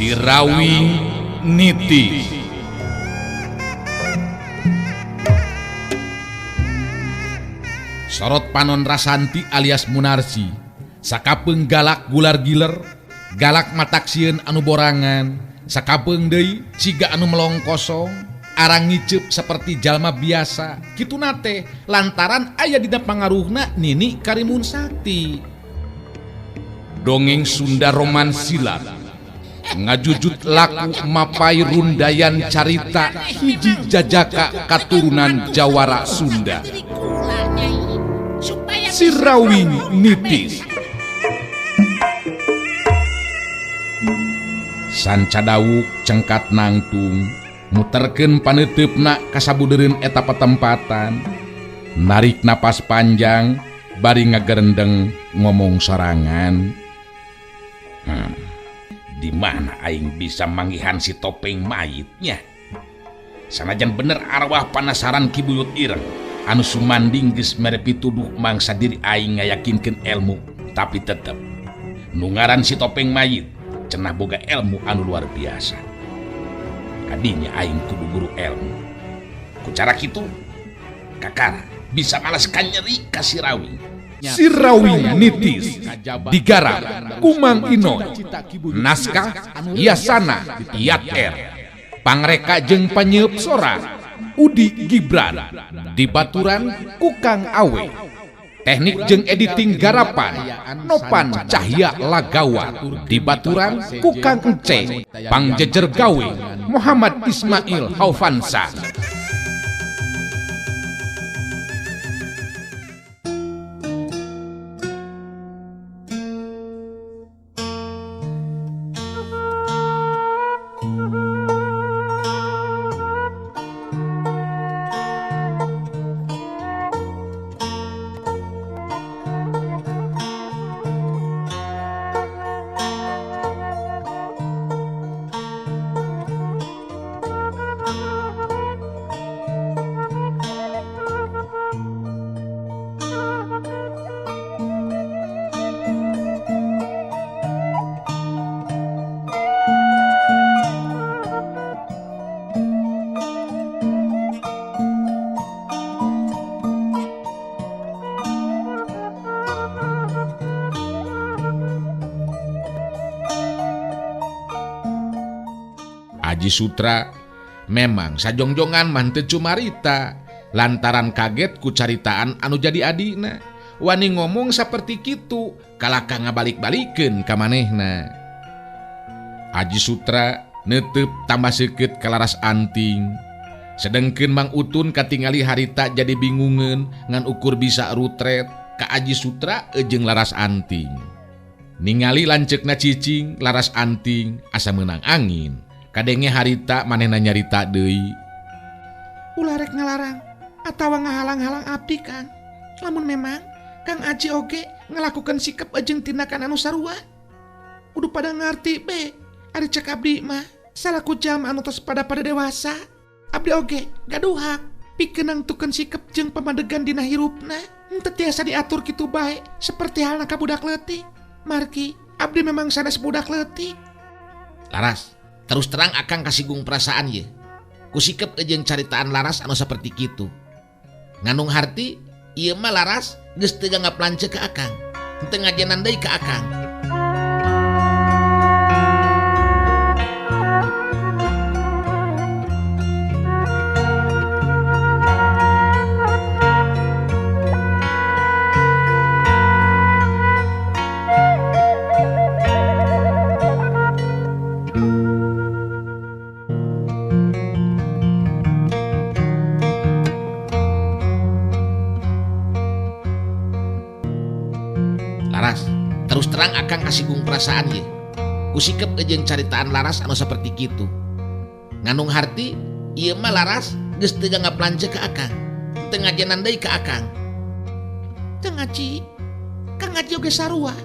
Si Rawing Nitis. Sorot panon Rasanti alias Munarsi, sakapeung galak gular giler, galak mataksieun anu borangan, sakapeung deui ciga anu melong kosong, arang ngiceup seperti jalma biasa, kitu nate lantaran aya dina pangaruhna Nini Karimun Sakti. Dongeng Sunda Romansilan ngajujut laku mapai rundayan carita hiji jajaka katurunan Jawara Sunda. Si Rawing Nitis. Sanca dawuk cengkat nangtung, muterkeun paneuteup kasabudereun eta patempatan, narik napas panjang bari ngagerendeng ngomong sorangan. Di mana aing bisa manggihan si topeng mayitnya? Sanajan bener arwah panasaran kibuyut ireng anu sumanding geus mere pituduh mangsa diri aing ngayakinkeun ilmu, tapi tetep nu ngaran si topeng mayit cenah boga ilmu anu luar biasa. Kadinya aing kudu guru ilmu. Ku cara kitu kakara bisa malaskan nyeri ka si Rawing. Si Rawing Nitis digarap Kumang Inoy, naskah Yasana Yat R, pangreka jeung panyeup sora Udi Gibran, dibaturan Kukang Awe, teknik jeung editing garapan Nopan Cahya Lagawa, dibaturan Kukang Ence, pangjejer gawe Muhammad Ismail Haufansa. Aji Sutra memang sajongjongan mah teu cumarita lantaran kaget ku caritaan anu jadi adina. Wani ngomong saperti kitu kalaka ngabalik-balikeun ka manehna. Aji Sutra neuteup tambah seukeut ka laras anting. Sedengkeun Mang Utun katingali harita jadi bingungeun ngan ukur bisa rutret ka Aji Sutra jeung laras anting. Ningali lanceukna cicing laras anting asa meunang angin. Kadenge harita manehna nyarita deui. Ulah rek ngalarang atawa ngahalang-halang abdi Kang. Lamun memang Kang Aji oge ngalakukeun sikap jeung tindakan anu sarua, kudu pada ngarti be. Ari cek abdi mah salaku jam anu tos pada dewasa. Abdi oge gaduhak pikeun nangtukeun sikap jeung pamadegan dina hirupna. Henteu tiasa diatur kitu bae seperti halna ka budak leutik. Margi abdi memang sanes budak leutik. Laras, terus terang akang kasinggung perasaan ye. Kusikep jeung caritaan laras anu saperti kitu. Ngandung harti ieu mah laras geus teu ganggap lanceuk ka akang. Henteu ngajenan deui ka akang. Terus terang akang kasinggung perasaan ye. Kusikep jeung caritaan laras anu saperti kitu. Ngandung harti ieu mah laras geus teu ganggap lanceuk ka akang. Teu ngajenan deui ka akang. Teu ngaji. Kang Aji oge sarua.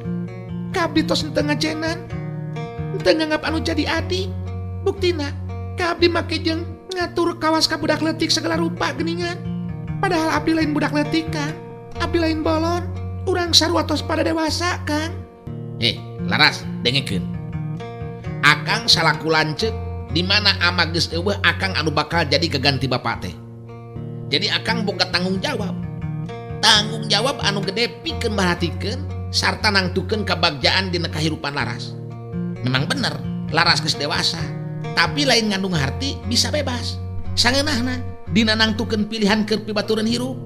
Ka abdi tos teu ngajenan. Teu nganggap anu jadi adi. Buktina ka abdi make jeung ngatur kawas ka budak leutik segala rupa geuningan. Padahal abdi lain budak leutik Kang. Abdi lain bolon. Urang sarua tos pada dewasa Kang. Laras dengekeun. Akang salaku lanceuk di mana ama geus eueuh akang anu bakal jadi keganti bapak teh. Jadi akang boga tanggung jawab. Tanggung jawab anu gede pikeun barhatikeun sarta nangtukeun kabagjaan dina kahirupan Laras. Memang bener, Laras geus dewasa, tapi lain ngandung harti bisa bebas. Sangeunahna dina nangtukeun pilihan keur pibaturan hirup.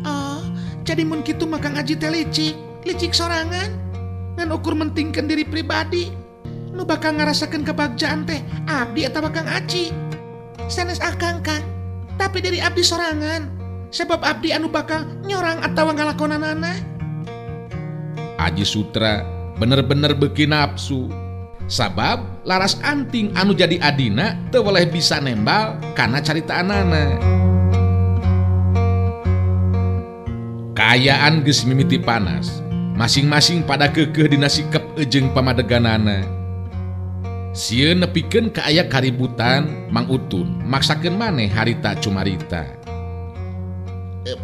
Oh, jadi mun kitu maka ngaji teh licik sorangan ngan ukur mentingkeun diri pribadi. Nu bakal ngarasakeun kebagjaan teh abdi eta Kang Aji. Sanes akang Kang, tapi dari abdi sorangan. Sebab abdi anu bakal nyorang atawa ngalakonanana. Aji Sutra bener-bener beuki nafsu. Sabab Laras Anting anu jadi adina teu boleh bisa nembal kana caritaanana. Kaayaan geus mimiti panas. Masing-masing pada keukeuh dina sikep ejeng pamadeganana. Sieun nepikeun ka aya kaributan, Mang Utun maksakeun maneh harita cumarita.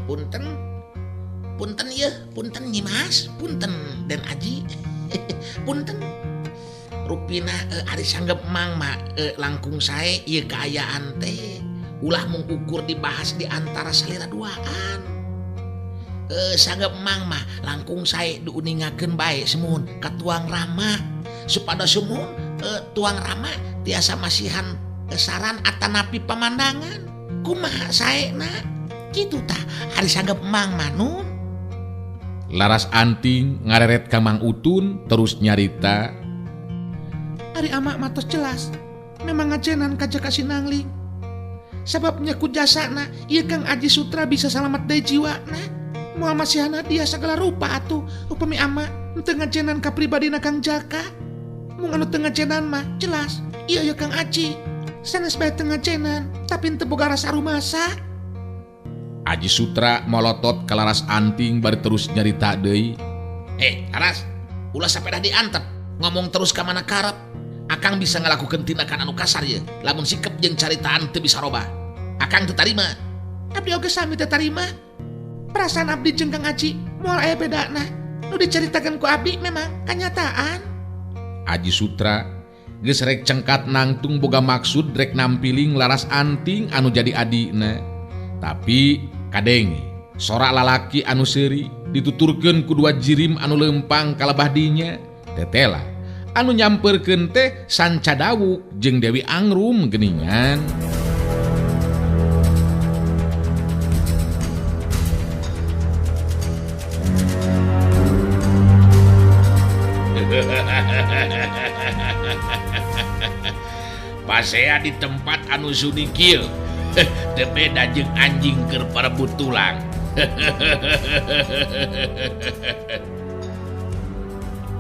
Punten ya, punten Nyimas, punten Den Aji. Punten. Rupina ari sanggep Mang mah langkung sae ieu kaayaan teh ulah mung ukur dibahas di antara salira duaan. Sanggep Mang mah langkung sae diuningakeun bae semun ka Tuang Rama supada semun Tuang Rama tiasa masihan saran atanapi pemandangan. Kumaha saena kitu tah ari sanggep Mang mah nun. Laras Anting ngareret ka Mang Utun terus nyarita. Ari ama matos jelas memang ngajenan kaja kasih nangling. Sababnya ku jasana ieu Kang Aji Sutra bisa selamat dari jiwana. Moal masihana dia segala rupa atuh upami ama teu ngajenan ka pribadina Kang Jaka. Mung anu teu ngajenan mah jelas ieu ya Kang Aji. Sanes bae teu ngajenan tapi teu boga rasa rumasa. Aji Sutra molotot ka Laras Anting bari terus nyarita deui. Laras, ulah sampe dah diantep ngomong terus ka mana karep. Akang bisa ngalakukeun tindakan anu kasar ye lamun sikep jeung caritaan teu bisa robah. Akang teu tarima. Abdi oge sami teu tarima. Perasaan abdi jeung Kang Aji moal aya bedana. Nu dicaritakeun ku abdi memang kanyataan. Aji Sutra geus rek cengkat nangtung boga maksud rek nampiling Laras Anting anu jadi adina. Tapi kadenge sorak lalaki anu seuri dituturkeun ku dua jirim anu lempang kalebah dinya. Tetela anu nyamperkeun teh Sanca Dawuk jeung Dewi Angrum geuningan. Pasea di tempat anu suni kieu teu beda jeung anjing keur parebut tulang.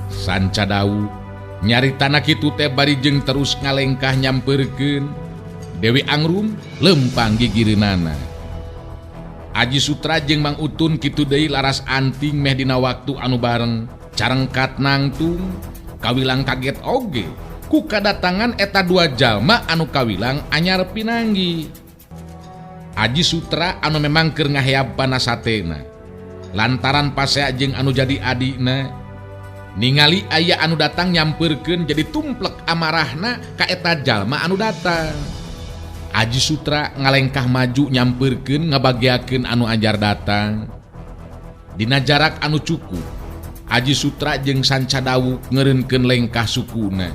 Sanca Dawuk nyaritana kitu teh bari jeung terus ngalengkah nyamperkeun Dewi Angrum lempang gigireunana. Aji Sutra jeung Mang Utun kitu deui Laras Anting meh dina waktu anu bareng carengkat nangtung kawilang kaget oge ku kadatangan eta dua jalma anu kawilang anyar pinanggi. Aji Sutra anu memang keur ngaheab panasatena lantaran pasea jeung anu jadi adina ningali aya anu datang nyamperkeun jadi tumplek amarahna ka eta jalma anu datang. Aji Sutra ngalengkah maju nyamperkeun ngabagiakeun anu ajar datang. Dina jarak anu cukup Aji Sutra jeung Sanca Dawuk ngeureunkeun lengkah sukuna.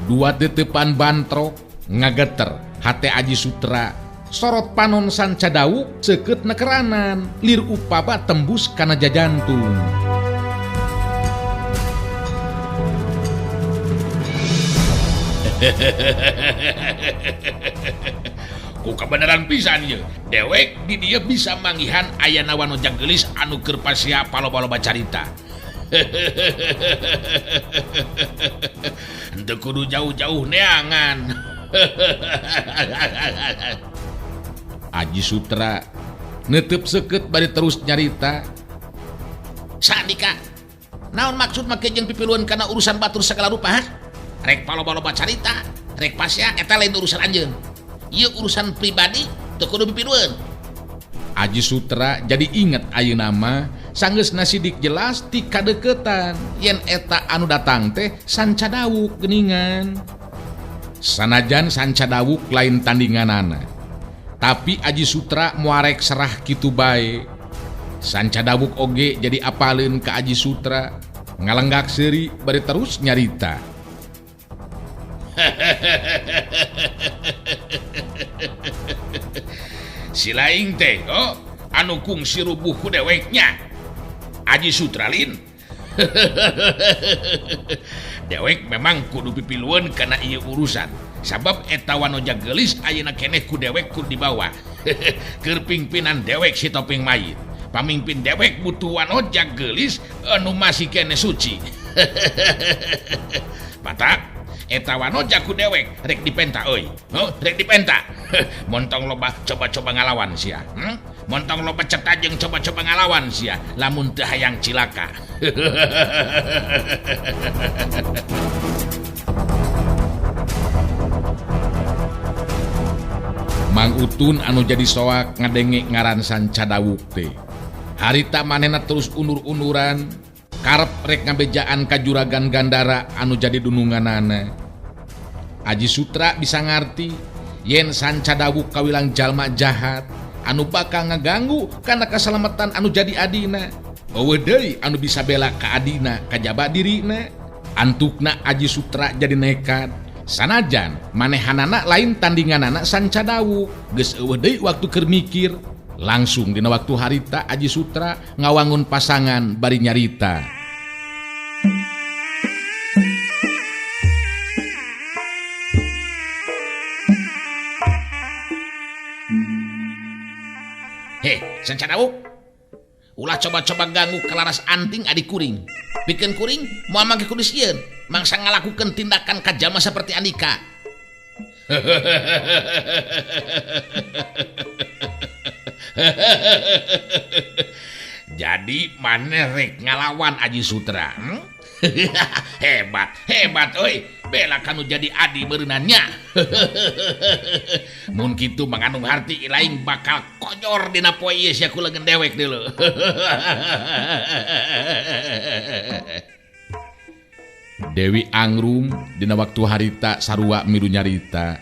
Dua tetepan bantrok ngageter hate Aji Sutra. Sorot panon Sanca Dawuk seukeut nekeranan lir upama tembus kana jajantung. Ku kebenaran pisan ye dewek di dia bisa manggihan aya nawan ojang geulis anu keur pasea paloba-loba carita. Henteu kudu jauh-jauh neangan. Aji Sutra netep seukeut bari terus nyarita. Sandika, naon maksud make jeung pipiluan kana urusan batur segala rupa? Rek paloba-loba carita, rek pasea eta lain urusan anjeun. Ieu urusan pribadi teu kudu pipiluan. Aji Sutra jadi inget ayeuna nama sanggeus nasidik jelas ti kadeketan yen eta anu datang teh Sanca Dawuk geuningan. Sanajan Sanca Dawuk lain tandinganana, tapi Aji Sutra muarek serah kitu bae. Sanca Dawuk oge jadi apaleun ka Aji Sutra, ngalenggak seuri bari terus nyarita. Si laing teh anu kungsi rubuh ku deweknya Aji Sutra lin. Dewek memang kudu pipiluan karena ieu urusan, sabab eta wanoja geulis ayeuna keneh ku dewek ku di bawah. Keur pingpinan dewek si topeng mayit, pamimpin dewek butuh wanoja geulis anu masih keneh suci. Mata eta wanoja ku dewek rek dipenta euy. Rek dipenta. Montong loba coba-coba ngalawan sia. Montong loba cetak jeung coba-coba ngalawan sia lamun teu hayang cilaka. Mang Utun anu jadi soak ngadenge ngaran Sanca Dawuk teh. Harita manehna terus undur-unduran karep rek ngabejaan ka juragan Gandara anu jadi dununganana. Aji Sutra bisa ngarti yen Sanca Dawuk kawilang jalma jahat anu bakal ngaganggu kana kaselamatan anu jadi adina. Eueuh deui anu bisa bela ka adina kajaba dirina. Antukna Aji Sutra jadi nekat. Sanajan manehanana lain tandinganana Sanca Dawuk, geus eueuh deui waktu keur mikir. Langsung dina waktu harita Aji Sutra ngawangun pasangan bari nyarita. Heh, Sanca Dawuk, ulah coba-coba ganggu ke laras anting adik kuring. Pikeun kuring moal mangke kudu sieun, mangsa ngalakukeun tindakan kajama seperti Andika. Jadi maneh rek ngalawan Aji Sutra. Hebat euy, bela kanu jadi adi beunannya. Mun kitu mangandung harti lain bakal konyor dina poe ieu sia ku leungeun dewek deuleu. Dewi Angrum dina waktu harita sarua milu nyarita.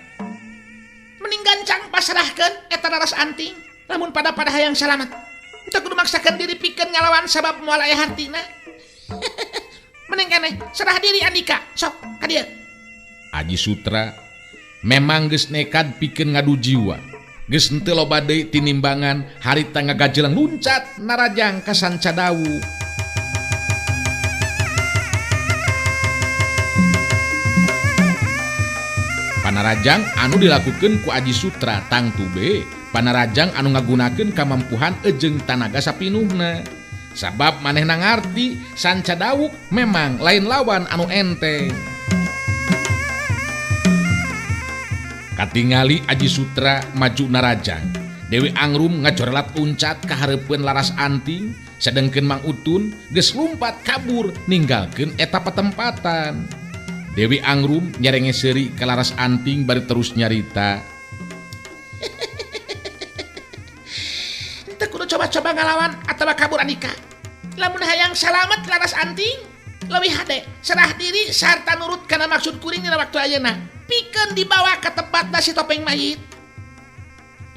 Mending gancang pasrahkeun eta laras anting, lamun pada hayang salamet. Teu kudu maksakeun diri pikeun ngalawan sabab moal aya hartina. Mending keneh serah diri Andika, sok ka dieu. Aji Sutra memang geus nekat pikeun ngadu jiwa. Geus henteu loba deui tinimbangan harita ngagajelang luncat narajang ka Sanca Dawuk. Panarajang anu dilakukeun ku Aji Sutra tangtu be panarajang anu ngagunakeun kamampuhan ejeng tanaga sapinuhna. Sabab manehna ngarti Sanca Dawuk memang lain lawan anu enteng. Katingali Aji Sutra maju narajang, Dewi Angrum ngajorelat uncat ka hareupeun laras anting, sedengkeun Mang Utun geus lumpat kabur ninggalkeun eta patempatan. Dewi Angrum nyerenge seuri ka laras anting bari terus nyarita. Teu kudu coba-coba ngalawan atawa kabur Andika. Lamun hayang salamet laras anting, leuwih hade serah diri sarta nurut kana maksud kuring dina waktu ayeuna. Pikeun dibawa ka tempatna si topeng mayit.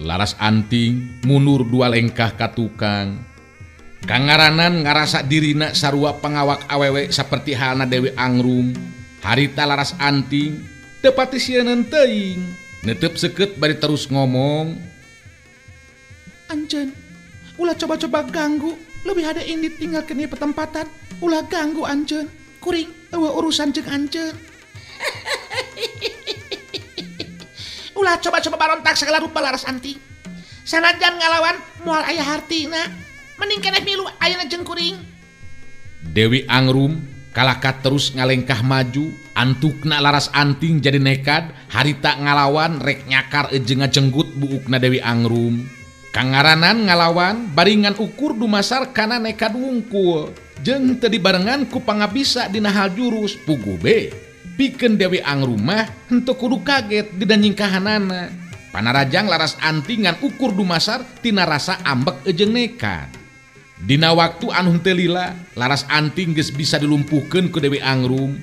Laras anting mundur dua lengkah ka tukang. Kangaranan ngarasa dirina sarua pangawak awewe saperti halna Dewi Angrum. Harita laras anting teu pati sieun teuing, neuteup seukeut bari terus ngomong. Anjeun, ulah coba-coba ganggu, leuwih hade ing ditinggalkeun ieu petempatan. Ulah ganggu anjeun, kuring eueuh urusan jeung anjeun. Ulah coba-coba barontak segala rupa laras anting. Sanajan ngalawan moal aya hartina, mending keneh milu ayeuna jeung kuring. Dewi Angrum kalahkat terus ngalengkah maju, antukna laras anting jadi nekat, harita ngalawan rek nyakar ejeng ngajenggut buukna Dewi Angrum. Kangaranan ngalawan baringan ukur dumasar kana nekat wungkul, jeung teu dibarengan ku pangabisa dina hal jurus puguh be. Pikeun Dewi Angrum mah henteu kudu kaget dina nyingkahanana. Panarajang laras antingan ukur dumasar tina rasa ambek ejeng nekat. Dina waktu anu henteu lila, laras anting geus bisa dilumpuhkeun ku Dewi Angrum.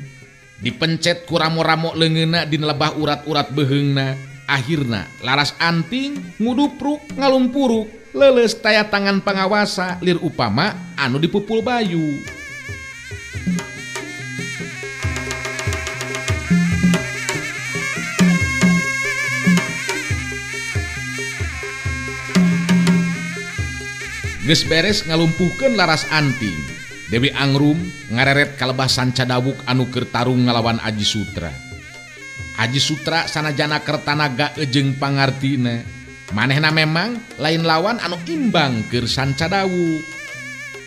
Dipencet ku ramo-ramo leungeunna dina lebah urat-urat beheungna. Akhirna laras anting ngudupruk ngalumpuruk leuleus taya tangan pangawasa lir upama anu dipupul bayu. Geus beres ngalumpuhkeun laras anting, Dewi Angrum ngareret kalebah Sanca Dawuk anu keur tarung ngalawan Aji Sutra. Aji Sutra sanajana keur tanaga ejeng pangartina, manehna memang lain lawan anu imbang keur Sanca Dawuk.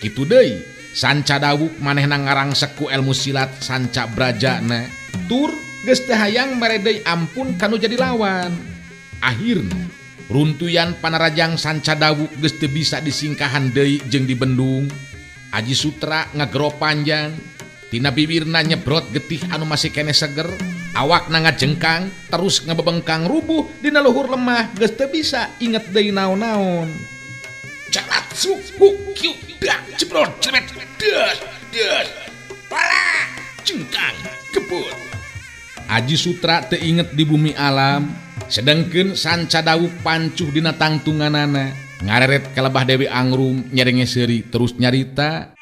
Kitu deui, Sanca Dawuk manehna ngarangsek ku elmu silat Sanca Brajana, tur geus teu hayang mere deui ampun kanu jadi lawan. Akhirna runtuyan panarajang Sanca Dawuk geus teu bisa disingkahan deui jeung dibendung. Aji Sutra ngagero panjang, tina bibirna nyebrot getih anu masih kene seger, awakna ngajengkang terus ngabebengkang rubuh dina luhur lemah geus teu bisa inget deui naon-naon. Calat suku kiu dak jebrot jemet des pala cengkang kebut. Aji Sutra teu inget di bumi alam, sedengkeun Sanca Dawuk pancuh dina tangtunganana ngareret kalebah Dewi Angrum nyerenge seuri terus nyarita.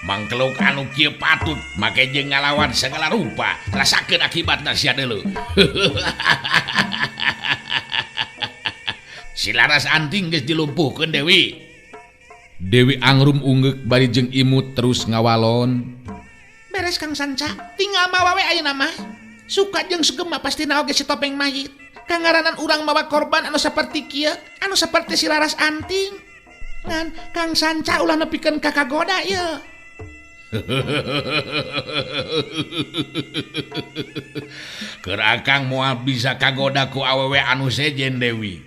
Mangkeluk anu kieu patut make jeung ngalawan segala rupa, rasakeun akibatna sia deuleu. Si laras anting geus dilumpuhkeun Dewi. Dewi Angrum ungeuk bari jeung imut terus ngawalon. Beres Kang Sanca, tinggal mawa we ayeuna mah. Suka jeung sugema pastina oge si topeng mayit. Kangaranan urang mawa korban anu saperti kieu, anu saperti si laras anting. Ngan Kang Sanca ulah nepikeun ka kagoda ieu. Keur akang moal bisa kagoda ku awewe anu sejen Dewi.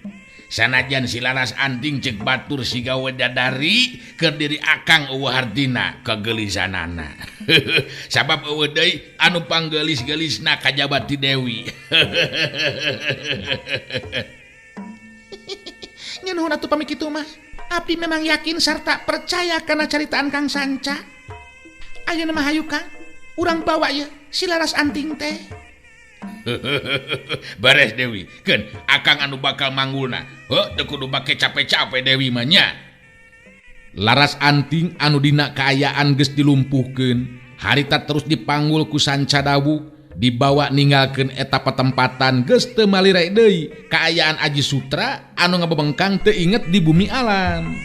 Sanajan si laras anting cek batur siga wedadari keur diri akang eueuh hartina kegelisanana. Sabab eueuh deui anu panggelis-gelisna kajabat ti Dewi. Nyen nuhun atuh pami kitu mah. Abdi memang yakin sarta percaya kana caritaan Kang Sanca. Ayeuna mah hayu Kang, urang bawa ye si laras anting teh. Beres Dewi, keun akang anu bakal manggulna. Heuh, teu kudu make capek-capek Dewi mah nya. Laras anting anu dina kaayaan geus dilumpuhkeun, harita terus dipanggul ku Sanca Dawuk, dibawa ninggalkeun eta patempatan geus teu malire deui kaayaan Aji Sutra anu ngabebengkang teu inget di bumi alam.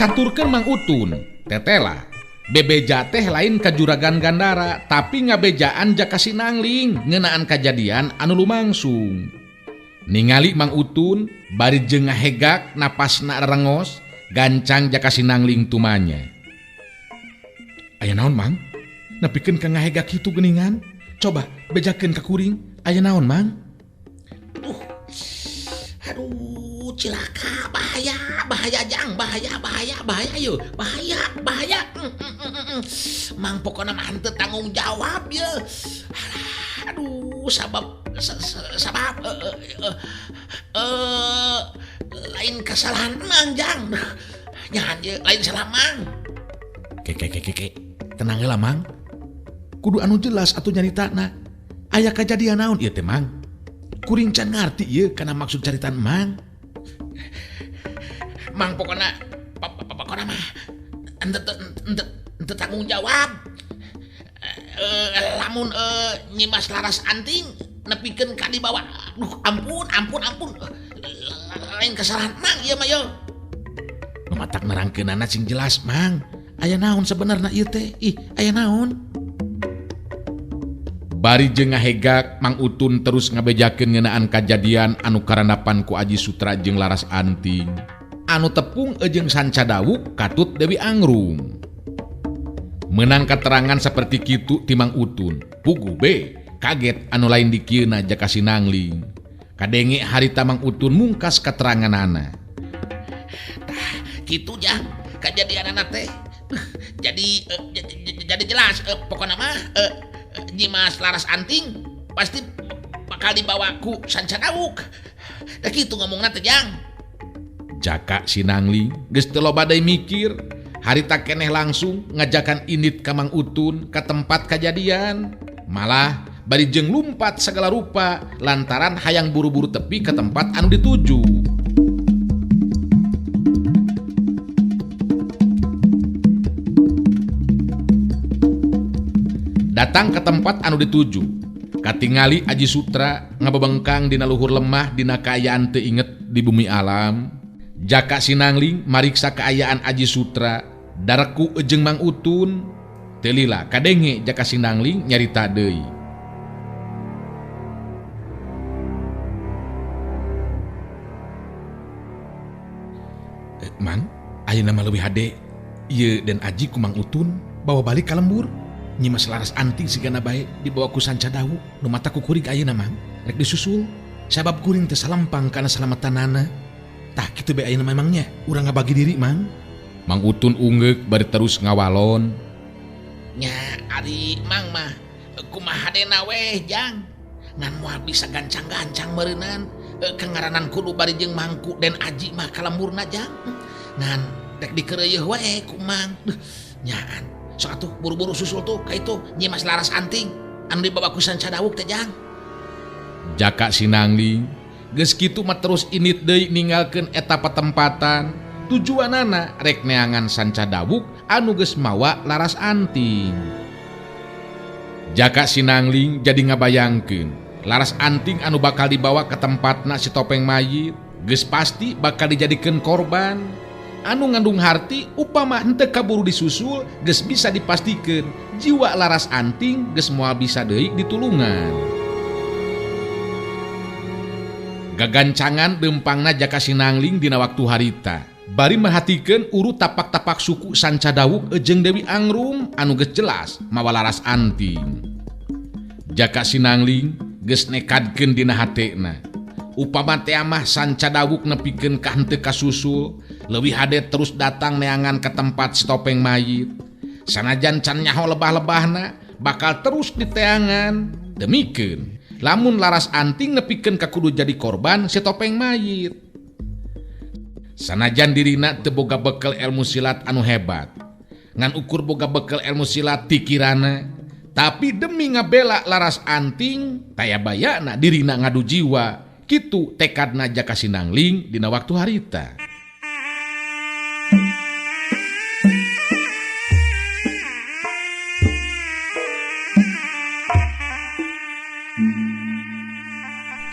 Caturkeun Mang Utun, tetela bebeja teh lain ka Juragan Gandara, tapi ngabejaan jaka Sinangling ngeunaan kajadian anu lumangsung. Ningali Mang Utun bari jeung ngahegak napasna rengos, gancang jaka Sinangling tumanya. Aya naon Mang? Nepikeun ka ngahegak kitu geuningan? Coba bejakeun ka kuring, aya naon Mang? Aduh, cilaka, bahaya Jang, bahaya yeuh, bahaya. Mang pokona mah henteu tanggung jawab ye. Aduh, sabab lain kesalahan Mang Jang. Nyahan ye, lain salah Mang. Keke, tenang heula Mang. Kudu anu jelas atuh nyaritana. Aya kajadian naon ieu teh Mang? Kuring can ngarti ieu kana maksud caritaan Mang. Mang pokona mah ente tanggung jawab. Lamun nyimas laras anting nepikeun ka di bawah. Aduh, ampun. Lain kesalahan Mang ieu mah yo. Nu matak nerangkeunana sing jelas, Mang. Aya naon sebenarnya ieu teh? Aya naon? Bari jeung ngahegak, Mang Utun terus ngabejakeun ngeunaan kajadian anu karandapan ku Aji Sutra jeung Laras Anting. Anu tepung jeung Sanca Dawuk katut Dewi Angrum. Menang keterangan seperti kitu ti Mang Utun. Pugu be, kaget anu lain dikieuna Jaka Sinangling. Kadenge harita Mang Utun mungkas keteranganana. Tah, kitu Jang, kajadianana teh. Jadi jelas pokoknya mah Nyimas Laras Anting pasti bakal dibawa ku Sanca Dawuk. Da kitu ngomongna teh Jang. Jaka Sinangling geus teu loba deui mikir, harita keneh langsung ngajakan indit ka Mang Utun ka tempat kajadian. Malah bari jeung lumpat segala rupa lantaran hayang buru-buru tepi ke tempat anu dituju. Datang ke tempat anu dituju, katingali Aji Sutra ngabebengkang dina luhur lemah dina kaayaan teu inget di bumi alam. Jaka Sinangling mariksa kaayaan Aji Sutra, dareku jeung Mang Utun. Teu lila kadenge Jaka Sinangling nyarita deui. Mang, ayeuna mah leuwih hade ieu dan Aji ku Mang Utun bawa balik ka lembur. Nyimas Laras Anting sigana bae dibawa ku Sanca Dawuk. Nu mata ku kuring ayeuna Mang rek disusul. Sabab kuring teu salampang kana salamatanana. Tah kitu bae ayeuna memangnya urang ngabagi diri Mang. Mang Utun ungeuk bari terus ngawalon. Nya ari Mang mah kumaha dena weh Jang. Ngan moal bisa gancang-gancang meureunnan. Kangaranan kudu bari jeung Mangku dan Aji mah ka lemburna Jang. Ngan rek dikeureueuh wae ku Mang. Nyaan sok atuh buru-buru susul tuh ka itu Nyimas Laras Anting anu dibawa ku Sanca Dawuk teh Jang. Jaka Sinangling geus kitu mah terus init deui ninggalkeun eta patempatan. Tujuanana rek neangan Sanca Dawuk anu geus mawa Laras Anting. Jaka Sinangling jadi ngabayangkeun Laras Anting anu bakal dibawa ke tempatna si topeng mayit geus pasti bakal dijadikeun korban. Anu ngandung harti upama henteu kaburu disusul geus bisa dipastikeun jiwa Laras Anting geus moal bisa deui ditulungan. Gagancangan dempangna Jaka Sinangling dina waktu harita bari merhatikeun urut tapak-tapak suku Sanca Dawuk jeung Dewi Angrum anu geus jelas mawa Laras Anting. Jaka Sinangling geus nekadkeun dina hatena, upama teh mah Sanca Dawuk nepikeun ka henteu kasusul, leuwih hade terus datang neangan ke tempat si topeng mayit. Sanajan can nyaho lebah-lebahna bakal terus diteangan. Demikeun lamun Laras Anting nepikeun ka kudu jadi korban si topeng mayit. Sanajan dirina teu boga bekel ilmu silat anu hebat, ngan ukur boga bekel ilmu silat ti kirana, tapi demi ngabela Laras Anting taya bayana dirina ngadu jiwa. Kitu tekadna Jaka Sinangling dina waktu harita.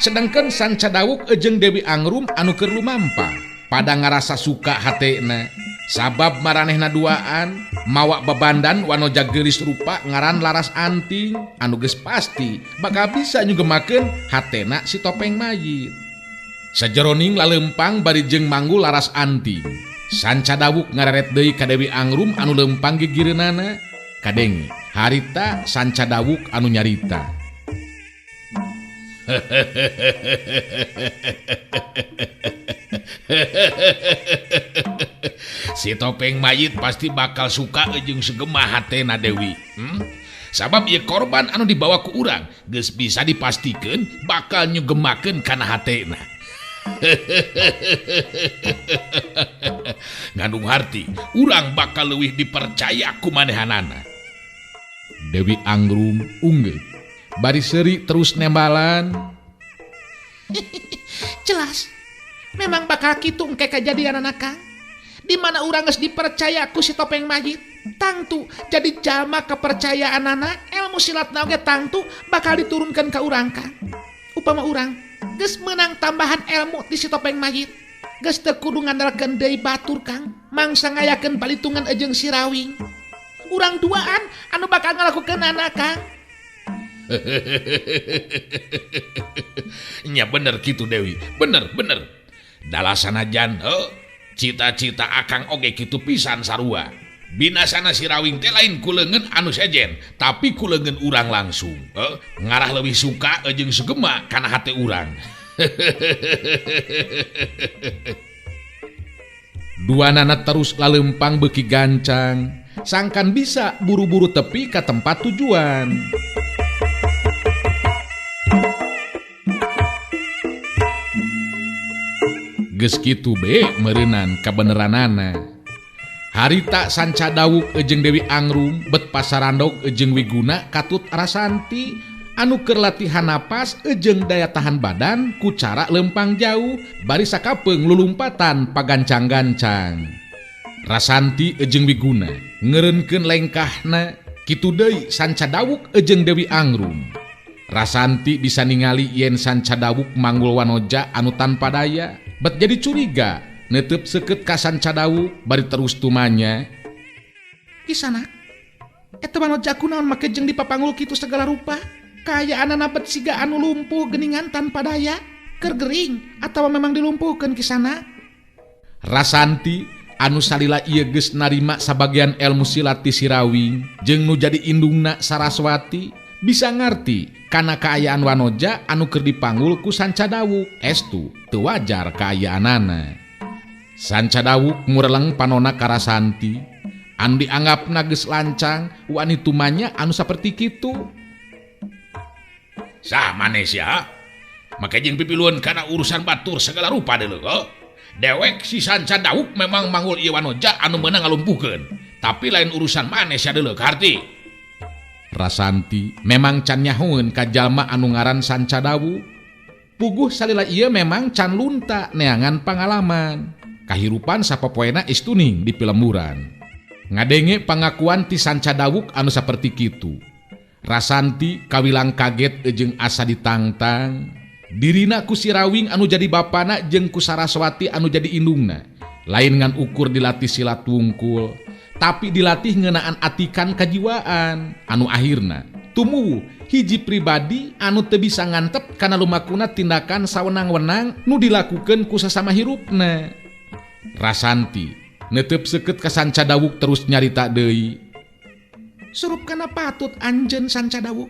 Sedangkan Sanca Dawuk jeung Dewi Angrum anu keur lumampa pada ngarasa suka hatena. Sabab maranehna duaan mawa bebandan wanoja geulis rupa ngaran Laras Anting anu geus pasti bakal bisa nyugemakeun hatena si topeng mayit. Sajeroning lalempang bari jeung manggu Laras Anting, Sanca Dawuk ngareret deui ka Dewi Angrum anu lempang gigireunana. Kadenge harita Sanca Dawuk anu nyarita. Si topeng mayit pasti bakal suka jeung segema hatena Dewi. Sabab ieu korban anu dibawa ku urang geus bisa dipastikeun bakal nyugemakeun kana hatena. Ngandung harti urang bakal leuwih dipercaya ku manehanana. Dewi Angrum unggul bari seuri terus nembalan. Jelas memang bakal kitu engke kajadian anak Kang. di mana urang geus dipercaya ku si Topeng Mayit. Tangtu jadi jalma kepercayaan anak ilmu silat na oge tangtu bakal diturunkan ke urang Kang. Upama urang geus menang tambahan ilmu di si Topeng Mayit, geus teu kudu ngandalkeun deui batur Kang, mangsa ngayakeun palitungan jeung si Rawing. Urang duaan anu bakal ngalakukeun anak Kang. Nya bener gitu Dewi, bener. Dalasanajan cita-cita akang oge kitu pisan sarua. Binasana si Rawing teh lain kuleungeun anu sejen, tapi kuleungeun urang langsung. Ngarah leuwih suka jeung sugema kana hate urang. Duanana terus lalempang beuki gancang, sangkan bisa buru-buru tepi ka tempat tujuan. Geus kitu be meureunnan kabeneranana. Harita sanca dawuk jeung Dewi Angrum bet pasarandog jeung Wiguna katut Rasanti anu keur latihan napas jeung daya tahan badan ku cara lempang jauh bari sakapeung lulumpatan pagancang-gancang. Rasanti jeung Wiguna ngeureunkeun lengkahna, kitu deui sanca dawuk jeung Dewi Angrum. Rasanti bisa ningali yen sanca dawuk manggul wanoja anu tanpa daya, bet jadi curiga netep seukeut ka sanca dawuk bari terus tumanya. Kisana, eta wanoja kunaon make jeung dipapanggul kitu segala rupa? Kayaanana bet siga anu lumpuh geningan tanpa daya, keur gering atawa memang dilumpuhkeun Kisana? Rasanti anu salila ieu geus narima sabagian ilmu silat ti si Rawing jeung nu jadi indungna Saraswati bisa ngarti kana kaayaan wanoja anu keur dipanggul ku sanca dawuk estu teu wajar kaayaanana. Sanca dawuk mureleng panonna ka Rasanti anu dianggapna geus lancang wani tumanya anu saperti kitu. Sah manes ya, make jeung pipiluan kana urusan batur segala rupa deuleu. Dewek si sanca dawuk memang manggul ieu wanoja anu meunang ngalumpuhkeun, tapi lain urusan manes ya deuleu karti. Rasanti memang can nyahoeun ka jalma anu ngaran sanca dawuk. Puguh salila ieu memang can lunta neangan pangalaman. Kahirupan sapopoena istuning di pilemuran. Ngadenge pangakuan ti sanca dawuk anu saperti kitu. Rasanti kawilang kaget jeung asa ditangtang. Dirina ku si Rawing anu jadi bapana jeung ku Saraswati anu jadi indungna. Lain ngan ukur dilatih silat wungkul, tapi dilatih ngeunaan atikan kajiwaan anu akhirna tumuwuh hiji pribadi anu teu bisa ngantep kana lumakuna tindakan sawenang-wenang nu dilakukeun ku sasama hirupna. Rasanti netep seukeut ka sanca dawuk terus nyarita deui. Surup kana patut anjeun sanca dawuk.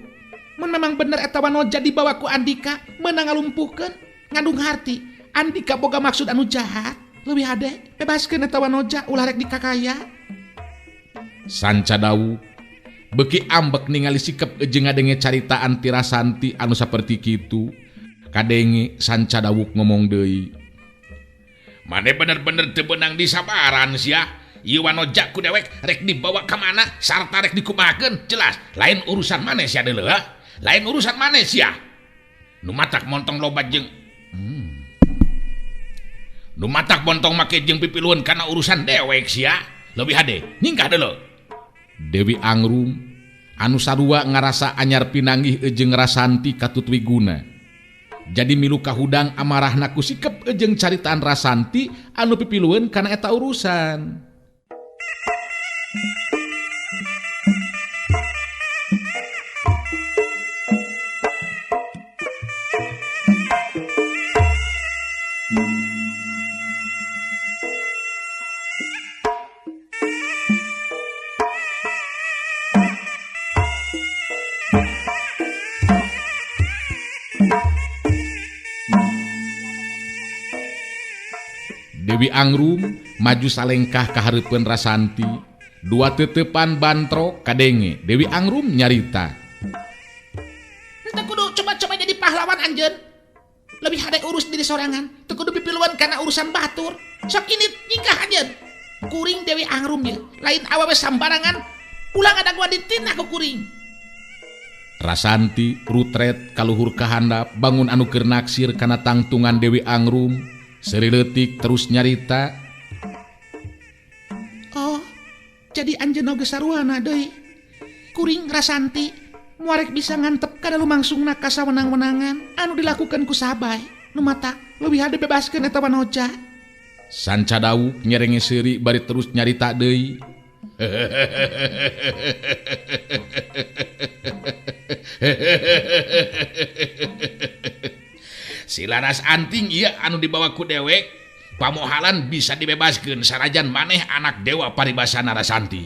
Mun memang bener eta wanoja dibawa ku Andika meunang ngalumpuhkeun, ngandung harti Andika boga maksud anu jahat. Leuwih hade bebaskeun eta wanoja ulah rek dikakaya. Sanca dawuk beuki ambek ningali sikep jeung ngadenge caritaan ti Rasanti anu saperti kitu. Kadenge sanca dawuk ngomong deui. Mane bener-bener teu beunang disabaran sia. Ieu wanoja ku dewek rek dibawa ka mana sarta rek dikumahakeun jelas lain urusan manes ya deuleu. Lain urusan manes ya. Nu matak montong loba jeung nu matak montong make jeung pipiluan kana urusan dewek sia. Leuwih hade nyingkah deuleu. Dewi Angrum anu sarua ngarasa anyar pinanggih jeung Rasanti katut Wiguna. Jadi milu kahudang amarahna ku sikep jeung caritaan Rasanti anu pipiluan kana eta urusan. Dewi Angrum maju salengkah ka hareupeun Rasanti. Dua teutepan bantrok kadenge Dewi Angrum nyarita. Teu kudu coba-coba jadi pahlawan anjeun. Lebih hade urus diri sorangan, teu kudu pipiluan kana urusan batur. Sok ini nyingkah anjeun. Kuring Dewi Angrum ye, lain awewe sambarangan ulah ngadagua ditinah ku kuring. Rasanti rutret kaluhur ka handap bangun anu keur naksir kana tangtungan Dewi Angrum. Seri leutik terus nyarita. jadi anjeun oge saruana deui. Kuring Rasanti muarek bisa ngantep kana lumangsungna ka sawenang-wenangan anu dilakukan ku sabay nu matak leuwih hade bebaskeun eta wanoja. Sanca Dawuk nyerenge seuri bari terus nyarita deui. Si Laras Anting iya anu dibawa ku dewek pamohalan bisa dibebaskeun sarajan maneh anak dewa paribasana Rasanti.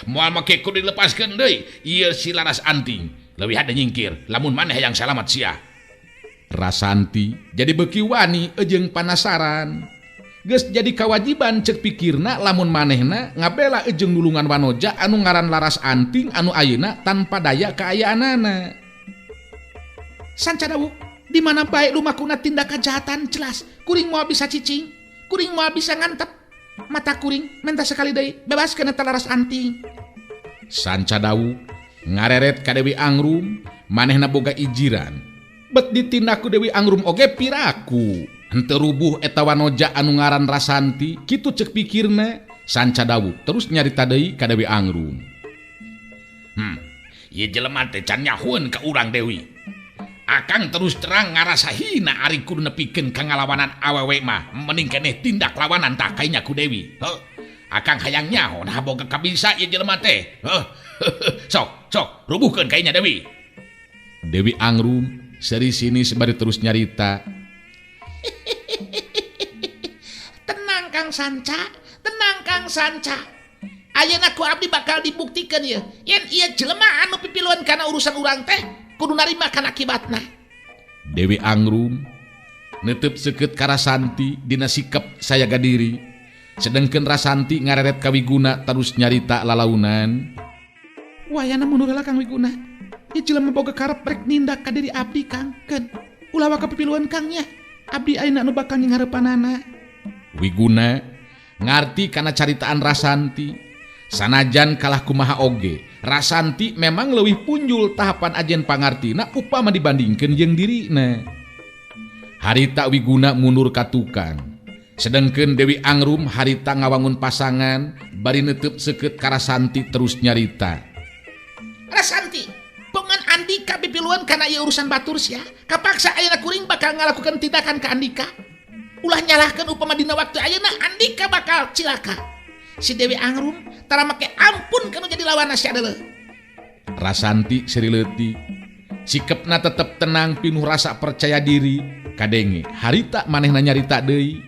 Moal make ku dilepaskeun deui ieu si Laras Anting leuwih hade nyingkir lamun maneh hayang salamat sia. Rasanti jadi beuki wani jeung panasaran. Geus jadi kewajiban cek pikirna lamun manehna ngabela jeung nulungan wanoja anu ngaran Laras Anting anu ayeuna tanpa daya kaayaanana. Sanca Dawuk, di mana bae lumakuna tindak kejahatan jelas kuring moal bisa cicing, kuring moal bisa ngantep. Mata kuring minta sekali deui bebaskeun eta Laras Anting. Sanca Dawuk ngareret ka Dewi Angrum, manehna boga ijiran. Bet ditindak ku Dewi Angrum oge piraku. Henteu rubuh eta wanoja anu ngaran Rasanti, kitu cek pikirna. Sanca Dawuk terus nyarita deui ka Dewi Angrum. Ieu jelema teh can nyahoeun ka urang Dewi. Akang terus terang ngarasa hina ari kudu nepikeun ka ngalawanan awewe mah, mending keneh tindak lawanan tah kainya ku Dewi. Akang hayang nyaho nah boga kabisa ieu jelema teh. Sok rubuhkeun kainya Dewi. Dewi Angrum seri sini sebari terus nyarita. Tenang Kang Sanca. Ayeuna ku abdi bakal dibuktikeun ieu yen ieu jelema anu pipiluan kana urusan urang teh kudu narima kana akibatna. Dewi Angrum neuteub seukeut ka Rasanti dina sikap sayaga diri, sedengkeun Rasanti ngareret ka Wiguna terus nyarita lalaunan. Wayana mun heula Kang Wiguna, ieu jelema boga karep rek nindak ka diri abdi Kang. Keun ulah waka pipiluan Kang nya. Abdi ayeuna nu bakal ngareupanana. Wiguna ngarti kana caritaan Rasanti. Sanajan kalah kumaha oge, Rasanti memang leuwih punjul tahapan ajen pangartina upama dibandingkeun jeung dirina. Harita Wiguna mundur ka tukang. Sedengkeun Dewi Angrum harita ngawangun pasangan bari neuteub seukeut ka Rasanti terus nyarita. Rasanti, pongan Andika pipiluan kana ieu urusan batur sia. Kapaksa ayeuna kuring bakal ngalakukeun tindakan ka Andika. Ulah nyalahkeun upama dina waktu ayeuna Andika bakal cilaka. Si Dewi Angrum tara make ampun kanu jadi lawanna sia deuleu. Rasanti seri leutik. Sikepna tetep tenang pinuh rasa percaya diri. Kadenge harita manehna nyarita deui.